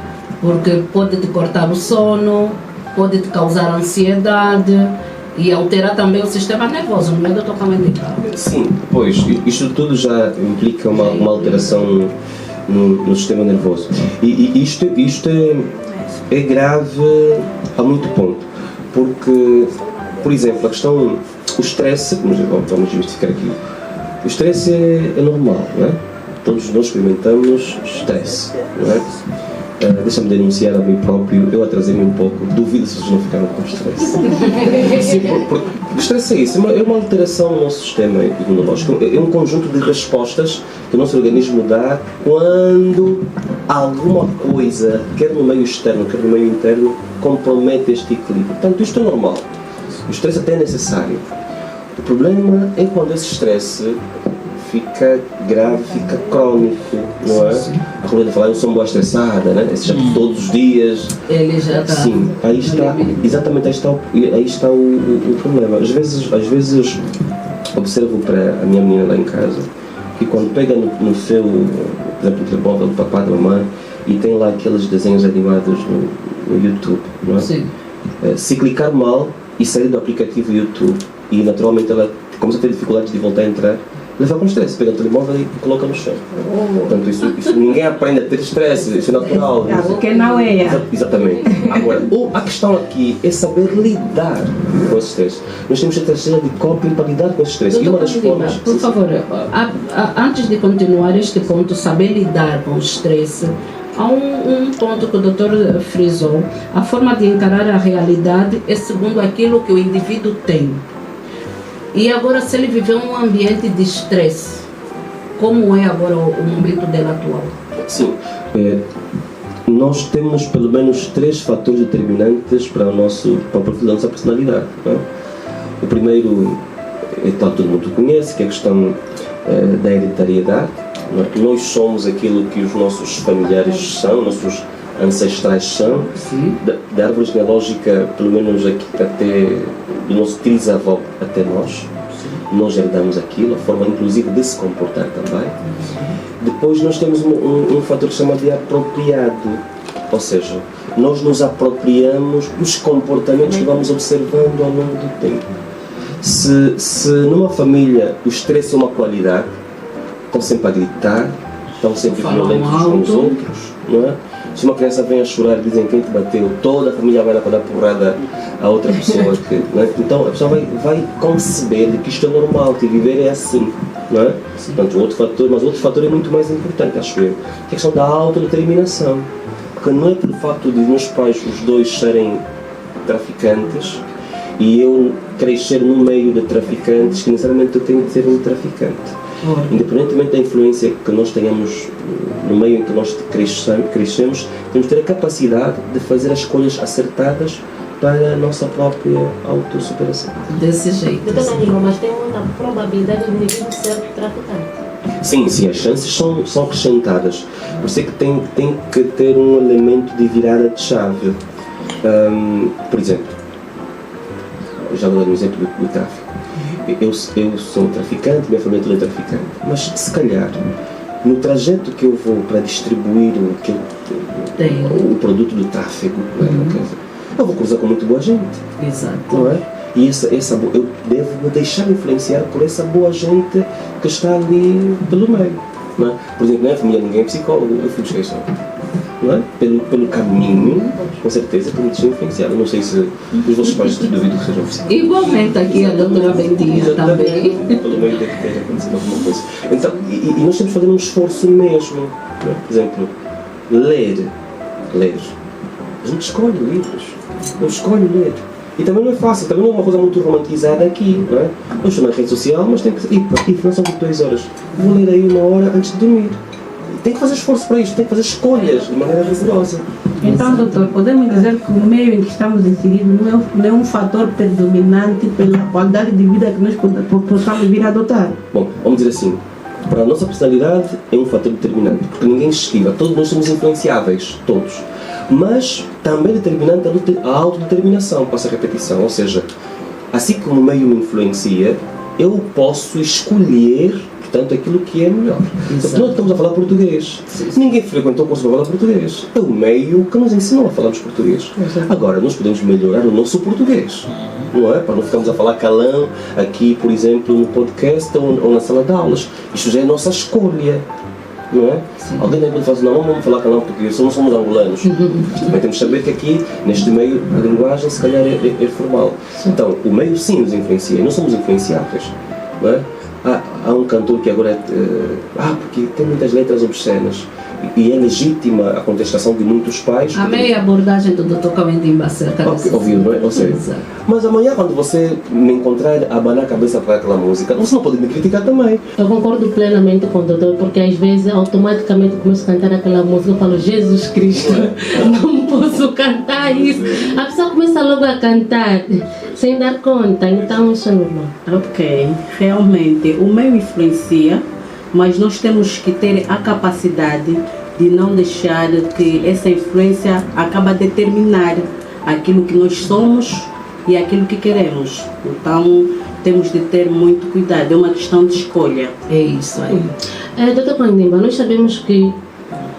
Speaker 1: Porque pode te cortar o sono, pode te causar ansiedade e alterar também o sistema nervoso, no meio do tocamento de carro.
Speaker 4: Sim, pois, isto tudo já implica uma alteração no sistema nervoso. E isto é grave a muito ponto, porque, por exemplo, a questão, o stress, vamos justificar aqui, o stress é normal, não é? Todos nós experimentamos stress, não é? Deixa-me denunciar a mim próprio, eu atrasei-me um pouco, duvido se vocês não ficaram com stress. Sim, porque o stress é isso, é uma alteração no nosso sistema imunológico, é um conjunto de respostas que o nosso organismo dá quando alguma coisa, quer no meio externo, quer no meio interno, compromete este equilíbrio. Portanto, isto é normal, o stress até é necessário. O problema é quando esse stress fica grave, fica crónico, não é? A Rolanda fala, eu sou uma boa estressada, né? Esse já todos os dias.
Speaker 1: Ele já está.
Speaker 4: Sim, aí está, exatamente aí está o problema. Às vezes observo para a minha menina lá em casa que quando pega no seu, por exemplo, no telemóvel do papá, da mamãe, e tem lá aqueles desenhos animados no YouTube, não é? Sim. Se clicar mal e sair do aplicativo YouTube, e naturalmente ela começa a ter dificuldades de voltar a entrar, leva com estresse, pega o telemóvel e coloca no chão. Portanto, isso ninguém aprende a ter estresse, isso é natural.
Speaker 3: Porque não é.
Speaker 4: Exatamente. Agora, a questão aqui é saber lidar com esse estresse. Nós temos estratégia de coping para lidar com esse estresse. E uma das formas...
Speaker 1: Por favor, antes de continuar este ponto, saber lidar com o estresse, há um ponto que o doutor frisou. A forma de encarar a realidade é segundo aquilo que o indivíduo tem. E agora, se ele viver um ambiente de estresse, como é agora o momento dele atual?
Speaker 4: Sim, nós temos pelo menos 3 fatores determinantes para o perfil da nossa personalidade. Não é? O primeiro, tal todo mundo conhece, que é a questão da hereditariedade. Não é? Nós somos aquilo que os nossos familiares são, nossos ancestrais são. Da árvore genealógica, pelo menos aqui, até do nosso trisavó até nós. Nós herdamos aquilo, a forma inclusive de se comportar também. Depois nós temos um fator que se chama de apropriado, ou seja, nós nos apropriamos dos comportamentos que vamos observando ao longo do tempo. Se numa família o estresse é uma qualidade, estão sempre a gritar, estão sempre violentos uns com os outros, não é? Se uma criança vem a chorar, dizem quem te bateu, toda a família vai lá para dar porrada a outra pessoa. Não é? Então a pessoa vai conceber que isto é normal, que viver é assim. Não é? Portanto, o outro fator é muito mais importante, acho eu, que é a questão da autodeterminação. Porque não é pelo facto de meus pais, os dois, serem traficantes e eu crescer no meio de traficantes que necessariamente eu tenho de ser um traficante. Independentemente da influência que nós tenhamos no meio em que nós crescemos, temos de ter a capacidade de fazer as escolhas acertadas para a nossa própria autossuperação.
Speaker 1: Desse jeito.
Speaker 2: Doutor Danilo, mas tem muita probabilidade de indivíduo ser traficante.
Speaker 4: Sim, as chances são acrescentadas. Por isso é que tem que ter um elemento de virada de chave. Por exemplo, já vou dar um exemplo do tráfico. Eu sou traficante, minha família toda é traficante, mas se calhar no trajeto que eu vou para distribuir o produto do tráfego, eu vou cruzar com muito boa gente.
Speaker 1: Exato.
Speaker 4: Não é? E eu devo me deixar influenciar por essa boa gente que está ali pelo meio. Não é? Por exemplo, na minha família ninguém é psicólogo, eu fui buscar isso. Não é? Pelo caminho, com certeza, que me deixei influenciar. Eu não sei se os vossos pais duvido que sejam psicólogos.
Speaker 1: Igualmente aqui a doutora Bendinha também.
Speaker 4: Pelo meio deve ter acontecido alguma coisa. Então, e nós temos que fazer um esforço mesmo. Não é? Por exemplo, ler. A gente escolhe livros. Eu escolho ler. E também não é fácil, também não é uma coisa muito romantizada aqui, não é? Eu estou na rede social, mas tenho que... não são 2 horas. Vou ler aí 1 hora antes de dormir. Tem que fazer esforço para isto, tem que fazer escolhas de maneira rigorosa.
Speaker 3: Então, doutor, podemos dizer que o meio em que estamos inseridos não é um fator predominante pela qualidade de vida que nós possamos vir a adotar?
Speaker 4: Bom, vamos dizer assim, para a nossa personalidade é um fator determinante, porque ninguém se esquiva, todos nós somos influenciáveis, todos. Mas também determinante a autodeterminação, passa a repetição, ou seja, assim como o meio me influencia, eu posso escolher, portanto, aquilo que é melhor. Então, nós estamos a falar português. Ninguém frequentou o curso para falar português. É o meio que nos ensinou a falarmos português. Agora, nós podemos melhorar o nosso português, não é? Para não ficarmos a falar calão aqui, por exemplo, no podcast ou na sala de aulas. Isto já é a nossa escolha. Não é? Alguém pode falar assim, não vamos falar calão porque não somos angolanos. Também temos que saber que aqui, neste meio, a linguagem se calhar é formal. Então, o meio sim nos influencia, não somos influenciáveis. Não é? Há um cantor que agora porque tem muitas letras obscenas e é legítima a contestação de muitos pais.
Speaker 1: Amei a abordagem do Dr. Kawendimba acerca disso.
Speaker 4: Ouviu, não é? Ou seja, mas amanhã quando você me encontrar a abanar a cabeça para aquela música, você não pode me criticar também.
Speaker 2: Eu concordo plenamente com o doutor, porque às vezes automaticamente começo a cantar aquela música, eu falo, Jesus Cristo, não posso cantar isso. A pessoa começa logo a cantar, sem dar conta, então isso é normal.
Speaker 5: Ok, realmente o meio influencia, mas nós temos que ter a capacidade de não deixar que essa influência acabe a determinar aquilo que nós somos e aquilo que queremos. Então temos de ter muito cuidado, é uma questão de escolha.
Speaker 1: É isso aí.
Speaker 2: Doutor Kawendimba, nós sabemos que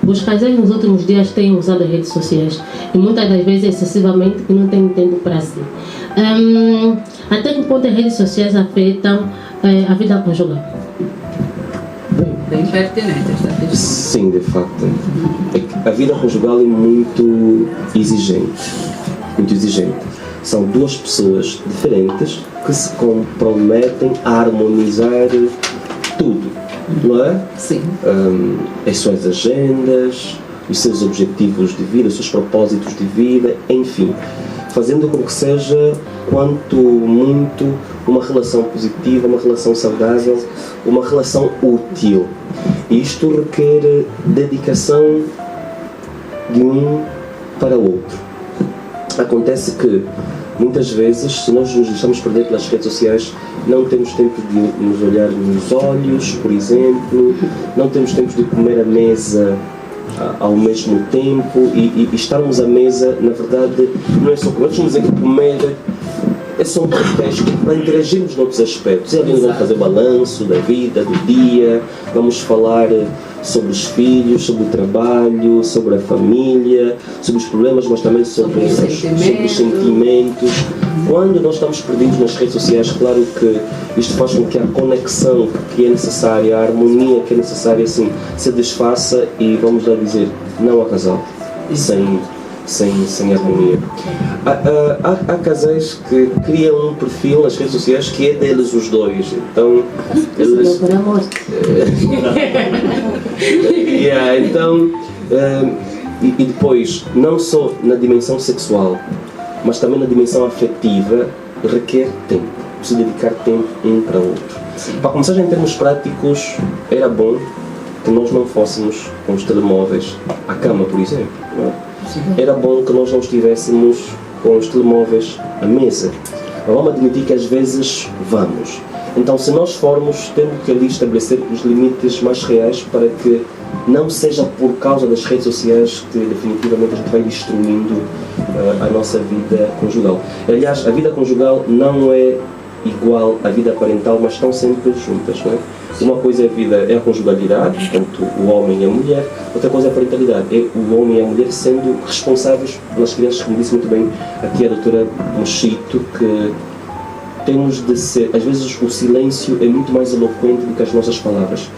Speaker 2: os casais nos últimos dias têm usado as redes sociais e muitas das vezes excessivamente que não têm tempo para si. Até que ponto as redes sociais afetam a vida conjugal?
Speaker 1: Bem pertinente esta questão.
Speaker 4: Sim, de facto. A vida conjugal é muito exigente. Muito exigente. São 2 pessoas diferentes que se comprometem a harmonizar tudo, não é?
Speaker 1: Sim.
Speaker 4: As suas agendas, os seus objetivos de vida, os seus propósitos de vida, enfim. Fazendo com que seja, quanto muito, uma relação positiva, uma relação saudável, uma relação útil. Isto requer dedicação de um para o outro. Acontece que, muitas vezes, se nós nos deixamos perder pelas redes sociais, não temos tempo de nos olhar nos olhos, por exemplo, não temos tempo de comer à mesa ao mesmo tempo e estarmos à mesa, na verdade, não é só comer, vamos dizer que comer é só um pretexto para interagirmos noutros aspectos. E ali vamos fazer balanço da vida, do dia, vamos falar sobre os filhos, sobre o trabalho, sobre a família, sobre os problemas, mas também sobre os sentimentos. Quando nós estamos perdidos nas redes sociais, claro que isto faz com que a conexão que é necessária, a harmonia que é necessária, assim, se desfaça e, vamos lá dizer, não há casal sem harmonia. Há casais que criam um perfil nas redes sociais que é deles os dois, então eles... então, e depois, não só na dimensão sexual, mas também na dimensão afetiva, requer tempo, se dedicar tempo um para o outro. Para começar, em termos práticos, era bom que nós não fôssemos com os telemóveis à cama, por exemplo, não é? Era bom que nós não estivéssemos com os telemóveis à mesa. Mas vamos admitir que às vezes vamos. Então, se nós formos, temos que ali estabelecer os limites mais reais para que não seja por causa das redes sociais que definitivamente a gente vai destruindo a nossa vida conjugal. Aliás, a vida conjugal não é igual à vida parental, mas estão sempre juntas, não é? Uma coisa é a conjugalidade, portanto, o homem e a mulher. Outra coisa é a parentalidade, é o homem e a mulher sendo responsáveis pelas crianças, como disse muito bem aqui a doutora Mochito, que temos de ser, às vezes o silêncio é muito mais eloquente do que as nossas palavras.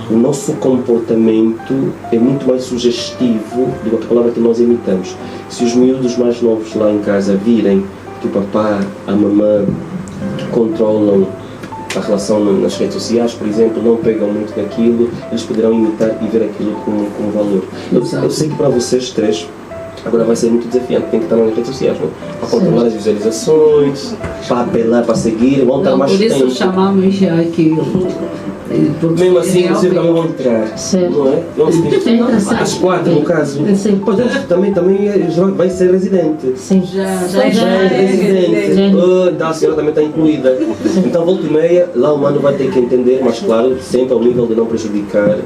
Speaker 4: O nosso comportamento é muito mais sugestivo do que a palavra que nós imitamos. Se os miúdos mais novos lá em casa virem que o papá, a mamã controlam a relação nas redes sociais, por exemplo, não pegam muito naquilo, eles poderão imitar e ver aquilo como valor. Eu sei que para vocês três agora vai ser muito desafiante, tem que estar nas redes sociais, não? Para controlar as visualizações, para apelar, para seguir, vão estar mais tempo.
Speaker 1: Por isso chamamos já aquilo.
Speaker 4: Mesmo assim, vocês também vão entrar, não é? Vão seguir às 4 no caso.
Speaker 2: Sim.
Speaker 4: Pois também vai ser residente.
Speaker 2: Sim.
Speaker 4: Já é residente. Então a senhora também está incluída. Então, volta e meia, lá o mano vai ter que entender, mas claro, sempre ao nível de não prejudicar.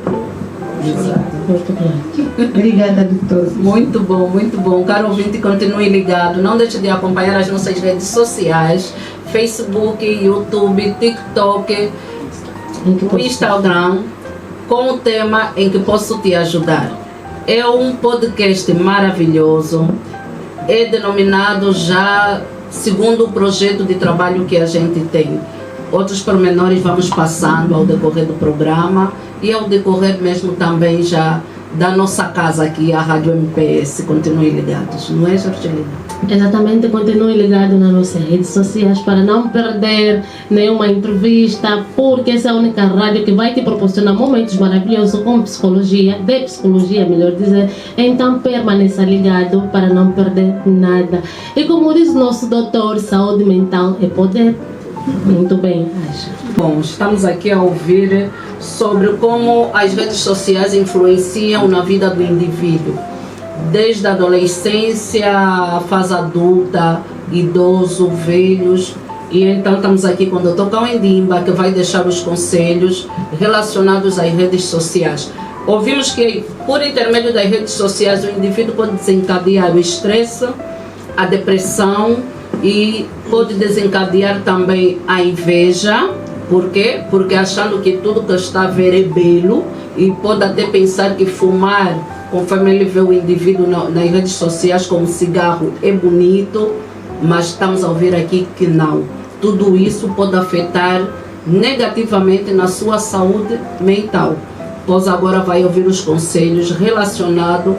Speaker 3: Obrigada, doutor.
Speaker 1: Muito bom, muito bom. Caro ouvinte, continue ligado. Não deixe de acompanhar as nossas redes sociais: Facebook, YouTube, TikTok, o Instagram, com o tema Em Que Posso Te Ajudar. É um podcast maravilhoso. É denominado já segundo o projeto de trabalho que a gente tem. Outros pormenores vamos passando ao decorrer do programa e ao decorrer mesmo também já da nossa casa aqui, a Rádio MPS. Continuem ligados, não é, Jorgelina?
Speaker 2: Exatamente, continue ligado nas nossas redes sociais para não perder nenhuma entrevista, porque essa é a única rádio que vai te proporcionar momentos maravilhosos com psicologia, de psicologia, melhor dizer. Então permaneça ligado para não perder nada. E como diz o nosso doutor, saúde mental é poder. Muito bem, Aisha.
Speaker 1: Bom, estamos aqui a ouvir sobre como as redes sociais influenciam na vida do indivíduo, desde a adolescência, a fase adulta, idoso, velhos. E então estamos aqui com o Dr. Cauendimba, que vai deixar os conselhos relacionados às redes sociais. Ouvimos que, por intermédio das redes sociais, o indivíduo pode desencadear o estresse, a depressão e pode desencadear também a inveja. Por quê? Porque achando que tudo que está a ver é belo e pode até pensar que fumar, conforme ele vê o indivíduo nas redes sociais como cigarro, é bonito, mas estamos a ouvir aqui que não. Tudo isso pode afetar negativamente na sua saúde mental. Pois agora vai ouvir os conselhos relacionados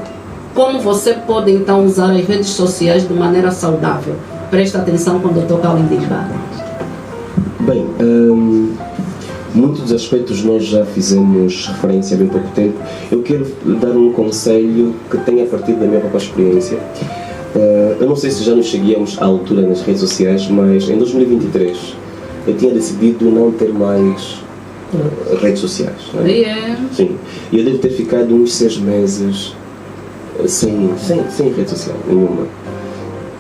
Speaker 1: como você pode então usar as redes sociais de maneira saudável. Presta atenção com o Dr. Cauendimba.
Speaker 4: Bem, muitos dos aspectos nós já fizemos referência há bem pouco tempo. Eu quero dar um conselho que tem a partir da minha própria experiência. Eu não sei se já nos cheguemos à altura nas redes sociais, mas em 2023 eu tinha decidido não ter mais redes sociais. Não é?
Speaker 1: Yeah.
Speaker 4: Sim. E eu devo ter ficado uns 6 meses sem rede social nenhuma.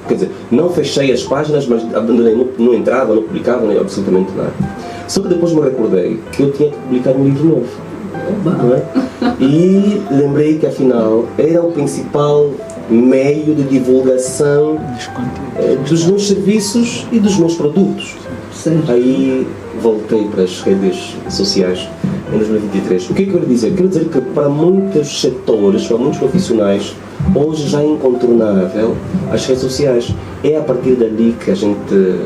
Speaker 4: Quer dizer, não fechei as páginas, mas abandonei, não entrava, não publicava, nem absolutamente nada. Só que depois me recordei que eu tinha que publicar um livro novo. Não é? E lembrei que afinal era o principal meio de divulgação dos meus serviços e dos meus produtos.
Speaker 1: Sim.
Speaker 4: Aí voltei para as redes sociais em 2023. O que é que eu quero dizer? Quero dizer que para muitos setores, para muitos profissionais, hoje já é incontornável as redes sociais. É a partir dali que a gente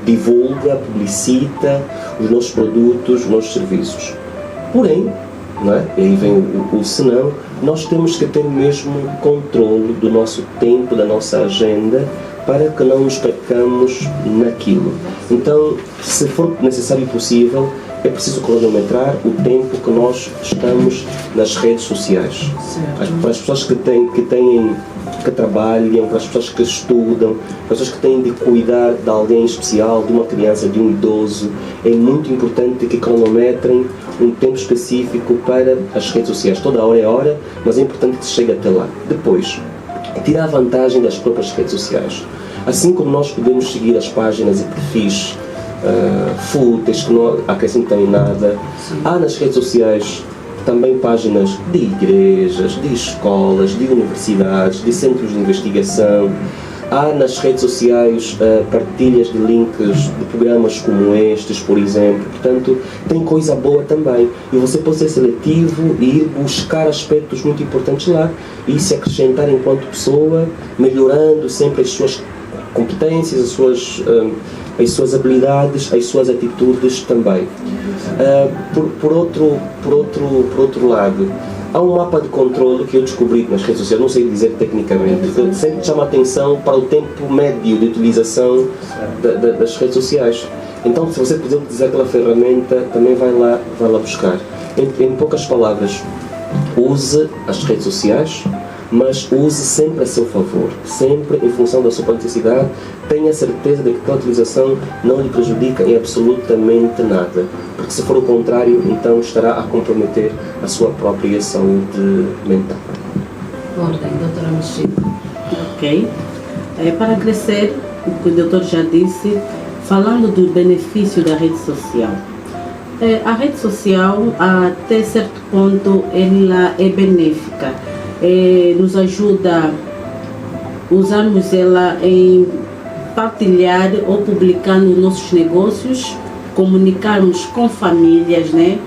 Speaker 4: divulga, publicita os nossos produtos, os nossos serviços. Porém, não é? E aí vem o senão, nós temos que ter mesmo controle do nosso tempo, da nossa agenda, para que não nos percamos naquilo. Então, se for necessário e possível, é preciso cronometrar o tempo que nós estamos nas redes sociais. Para as pessoas que trabalham, para as pessoas que estudam, para as pessoas que têm de cuidar de alguém especial, de uma criança, de um idoso, é muito importante que cronometrem um tempo específico para as redes sociais. Toda hora é hora, mas é importante que se chegue até lá. Depois, tirar vantagem das próprias redes sociais. Assim como nós podemos seguir as páginas e perfis fúteis que não acrescentam em nada. Há nas redes sociais também páginas de igrejas, de escolas, de universidades, de centros de investigação. Há nas redes sociais partilhas de links de programas como estes, por exemplo. Portanto, tem coisa boa também. E você pode ser seletivo e ir buscar aspectos muito importantes lá e se acrescentar enquanto pessoa, melhorando sempre as suas competências, as suas habilidades, as suas atitudes também. Por outro lado, há um mapa de controle que eu descobri nas redes sociais, não sei dizer tecnicamente, que sempre chama a atenção para o tempo médio de utilização das redes sociais. Então, se você puder utilizar aquela ferramenta, também vai lá buscar. Em poucas palavras, use as redes sociais, mas use sempre a seu favor, sempre em função da sua necessidade. Tenha certeza de que a utilização não lhe prejudica em absolutamente nada, porque se for o contrário, então estará a comprometer a sua própria saúde mental.
Speaker 1: Ordem, doutora Mexida.
Speaker 5: Ok. Para crescer, o que o doutor já disse, falando do benefício da rede social. A rede social, até certo ponto, ela é benéfica. Nos ajuda a usarmos ela em partilhar ou publicar nos nossos negócios, comunicarmos com famílias, né?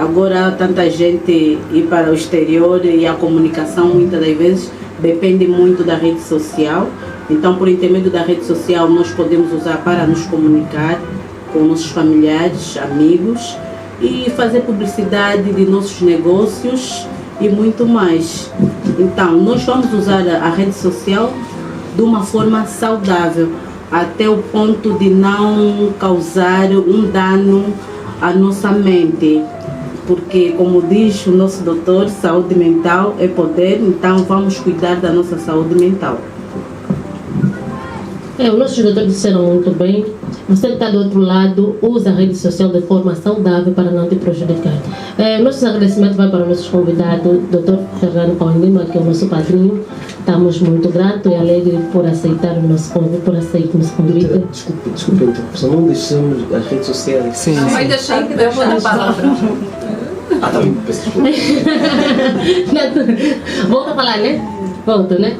Speaker 5: Agora tanta gente ir para o exterior e a comunicação muitas das vezes depende muito da rede social. Então, por intermédio da rede social, nós podemos usar para nos comunicar com nossos familiares, amigos e fazer publicidade de nossos negócios e muito mais. Então, nós vamos usar a rede social de uma forma saudável, até o ponto de não causar um dano à nossa mente. Porque, como diz o nosso doutor, saúde mental é poder, então vamos cuidar da nossa saúde mental.
Speaker 2: Os nossos doutores disseram muito bem. Você que está do outro lado, usa a rede social de forma saudável para não te prejudicar. Nossos agradecimentos vai para os nossos convidados, Dr. Fernando Coindima, que é o nosso padrinho. Estamos muito gratos e alegres por aceitar o nosso convite, por aceitar o nosso convite.
Speaker 4: Desculpa a interrupção, não deixamos as redes sociais.
Speaker 6: Sim.
Speaker 1: Não vai deixar, eu vou dar a palavra.
Speaker 4: Tá bem, peço desculpa.
Speaker 2: Volta a falar, né? Volta, né?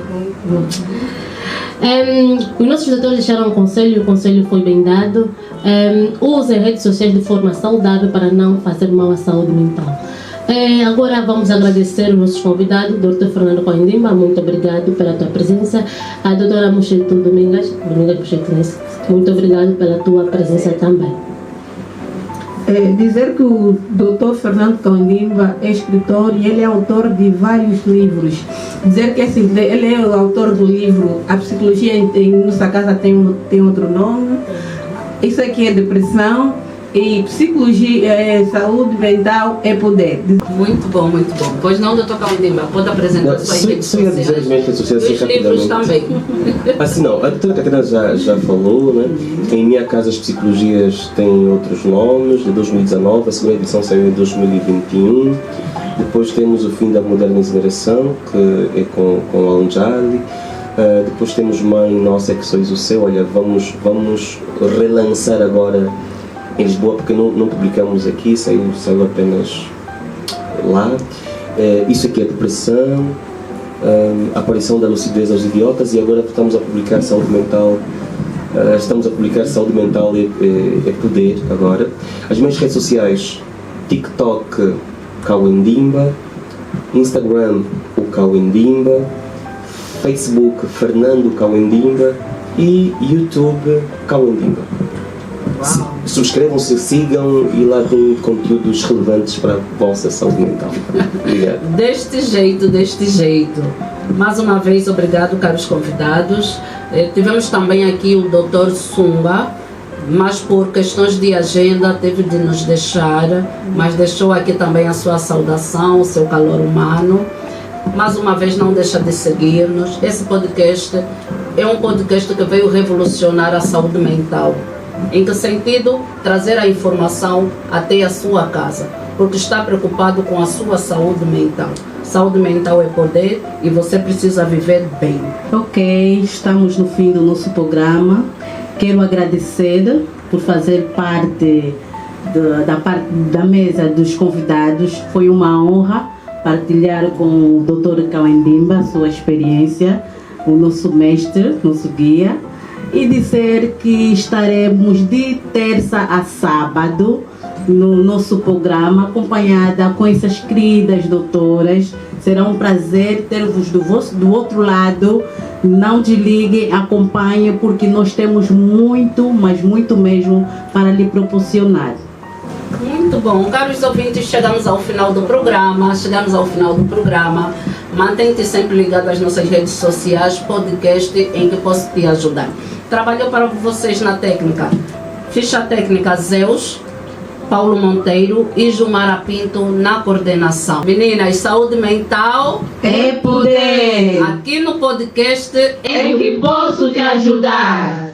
Speaker 2: Os nossos doutores deixaram um conselho, o conselho foi bem dado. Usem redes sociais de forma saudável para não fazer mal à saúde mental. Agora vamos agradecer os nossos convidados, Dr. Fernando Coindima, muito obrigado pela tua presença. A doutora Mocheto Domingas Mocheto, muito obrigado pela tua presença também.
Speaker 3: Dizer que o Dr. Fernando Coindima é escritor e ele é autor de vários livros. Dizer que ele é o autor do livro A Psicologia em Nossa Casa tem outro nome. Isso aqui é depressão e psicologia, saúde mental é poder.
Speaker 1: Muito bom, muito bom. Pois não, doutor Coindima, pode apresentar as suas redes
Speaker 4: Só ia dizer as
Speaker 1: sociais.
Speaker 4: minhas redes sociais
Speaker 1: Os livros também.
Speaker 4: Assim não, a doutora Catarina já falou, né? Em Minha Casa as Psicologias tem outros nomes, de 2019, a segunda edição saiu em 2021. Depois temos O Fim da Moderna Incineração, que é com Alan Jali. Depois temos Mãe Nossa é que Sois o Seu. Olha, vamos relançar agora em Lisboa, porque não publicamos aqui, saiu apenas lá. Isso aqui é depressão, a aparição da lucidez aos idiotas, e agora estamos a publicar saúde mental. Saúde mental é poder agora. As minhas redes sociais: TikTok Coindima, Instagram o Coindima, Facebook Fernando Coindima e YouTube Coindima. Subscrevam-se, sigam e lá tem conteúdos relevantes para a vossa saúde mental. Obrigado.
Speaker 1: Deste jeito. Mais uma vez, obrigado, caros convidados. Tivemos também aqui o Dr. Sumba, mas por questões de agenda teve de nos deixar, mas deixou aqui também a sua saudação, o seu calor humano. Mais uma vez, não deixa de seguir-nos. Esse podcast é um podcast que veio revolucionar a saúde mental. Em que sentido? Trazer a informação até a sua casa, porque está preocupado com a sua saúde mental. Saúde mental é poder e você precisa viver bem.
Speaker 5: Ok, estamos no fim do nosso programa. quero agradecer por fazer parte da mesa dos convidados. Foi uma honra partilhar com o Dr. Kawendimba sua experiência, o nosso mestre, nosso guia, e dizer que estaremos de terça a sábado no nosso programa, acompanhada com essas queridas doutoras. Será um prazer ter-vos do outro lado. Não desliguem, acompanhem, porque nós temos muito, mas muito mesmo para lhe proporcionar.
Speaker 1: Muito bom. Caros ouvintes, chegamos ao final do programa. Mantém-te sempre ligado às nossas redes sociais, podcast em que posso te ajudar. Trabalhou para vocês na técnica. Ficha técnica Zeus, Paulo Monteiro e Jumara Pinto na coordenação. Meninas, saúde mental
Speaker 3: É poder!
Speaker 1: aqui no podcast
Speaker 2: Em que posso te ajudar?